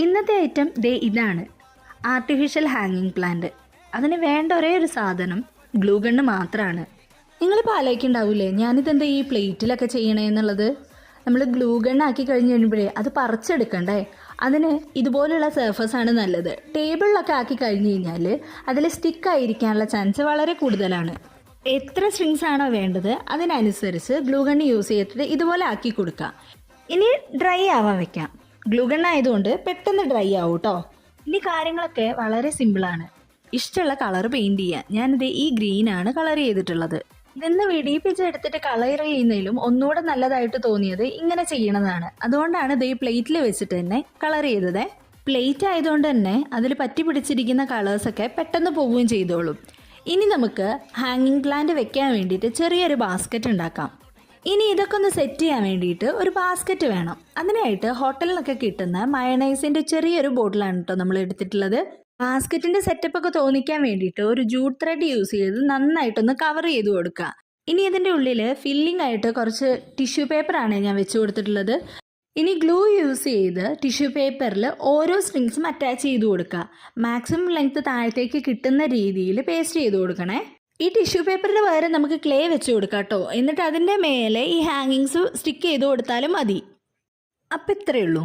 ഇന്നത്തെ ഐറ്റം ദേ ഇതാണ്, ആർട്ടിഫിഷ്യൽ ഹാങ്ങിങ് പ്ലാന്റ്. അതിന് വേണ്ട ഒരേ ഒരു സാധനം ഗ്ലൂ ഗണ്ണ് മാത്രമാണ്. നിങ്ങളിപ്പോൾ ആലോചിക്കുന്നുണ്ടാവില്ലേ ഞാനിതെന്താ ഈ പ്ലേറ്റിലൊക്കെ ചെയ്യണേ എന്നുള്ളത്. നമ്മൾ ഗ്ലൂ ഗണ്ണാക്കി കഴിഞ്ഞ് കഴിയുമ്പോഴേ അത് പറിച്ചെടുക്കണ്ടേ, അതിന് ഇതുപോലുള്ള സർഫസാണ് നല്ലത്. ടേബിളിലൊക്കെ ആക്കി കഴിഞ്ഞ് കഴിഞ്ഞാൽ അതിൽ സ്റ്റിക്കായിരിക്കാനുള്ള ചാൻസ് വളരെ കൂടുതലാണ്. എത്ര സ്ട്രിങ്സ് ആണോ വേണ്ടത് അതിനനുസരിച്ച് ഗ്ലൂ ഗണ്ണ് യൂസ് ചെയ്തിട്ട് ഇതുപോലെ ആക്കി കൊടുക്കുക. ഇനി ഡ്രൈ ആവാൻ വെക്കാം. ഗ്ലൂ ഗണ്ണ് ആയതുകൊണ്ട് പെട്ടെന്ന് ഡ്രൈ ആവും കേട്ടോ. ഇനി കാര്യങ്ങളൊക്കെ വളരെ സിമ്പിളാണ്. ഇഷ്ടമുള്ള കളർ പെയിൻറ് ചെയ്യാൻ ഞാനിത് ഈ ഗ്രീനാണ് കളർ ചെയ്തിട്ടുള്ളത്. ഇതെന്ന് വെടിയിപ്പിച്ചെടുത്തിട്ട് കളർ ചെയ്യുന്നതിലും ഒന്നുകൂടെ നല്ലതായിട്ട് തോന്നിയത് ഇങ്ങനെ ചെയ്യണതാണ്. അതുകൊണ്ടാണ് ഇത് ഈ പ്ലേറ്റിൽ വെച്ചിട്ട് തന്നെ കളർ ചെയ്തത്. പ്ലേറ്റ് ആയതുകൊണ്ട് തന്നെ അതിൽ പറ്റി പിടിച്ചിരിക്കുന്ന കളേഴ്സൊക്കെ പെട്ടെന്ന് പോവുകയും ചെയ്തോളും. ഇനി നമുക്ക് ഹാങ്ങിങ് പ്ലാന്റ് വെക്കാൻ വേണ്ടിയിട്ട് ചെറിയൊരു ബാസ്ക്കറ്റ് ഉണ്ടാക്കാം. ഇനി ഇതൊക്കെ ഒന്ന് സെറ്റ് ചെയ്യാൻ വേണ്ടിയിട്ട് ഒരു ബാസ്ക്കറ്റ് വേണം. അതിനായിട്ട് ഹോട്ടലിലൊക്കെ കിട്ടുന്ന മയണൈസിൻ്റെ ചെറിയൊരു ബോട്ടിലാണ് കേട്ടോ നമ്മൾ എടുത്തിട്ടുള്ളത്. ബാസ്ക്കറ്റിൻ്റെ സെറ്റപ്പൊക്കെ തോന്നിക്കാൻ വേണ്ടിയിട്ട് ഒരു ജൂട്ട് ത്രെഡ് യൂസ് ചെയ്ത് നന്നായിട്ടൊന്ന് കവർ ചെയ്ത് കൊടുക്കുക. ഇനി ഇതിൻ്റെ ഉള്ളിൽ ഫില്ലിംഗ് ആയിട്ട് കുറച്ച് ടിഷ്യൂ പേപ്പറാണ് ഞാൻ വെച്ച് കൊടുത്തിട്ടുള്ളത്. ഇനി ഗ്ലൂ യൂസ് ചെയ്ത് ടിഷ്യൂ പേപ്പറിൽ ഓരോ സ്ട്രിങ്സും അറ്റാച്ച് ചെയ്ത് കൊടുക്കുക. മാക്സിമം ലെങ്ത് താഴത്തേക്ക് കിട്ടുന്ന രീതിയിൽ പേസ്റ്റ് ചെയ്ത് കൊടുക്കണേ. ഈ ടിഷ്യൂ പേപ്പറിന് പകരം നമുക്ക് ക്ലേ വെച്ച് കൊടുക്കാം കേട്ടോ. എന്നിട്ട് അതിൻ്റെ മേലെ ഈ ഹാങ്ങിങ്സ് സ്റ്റിക്ക് ചെയ്ത് കൊടുത്താലും മതി. അപ്പം ഇത്രയേ ഉള്ളൂ.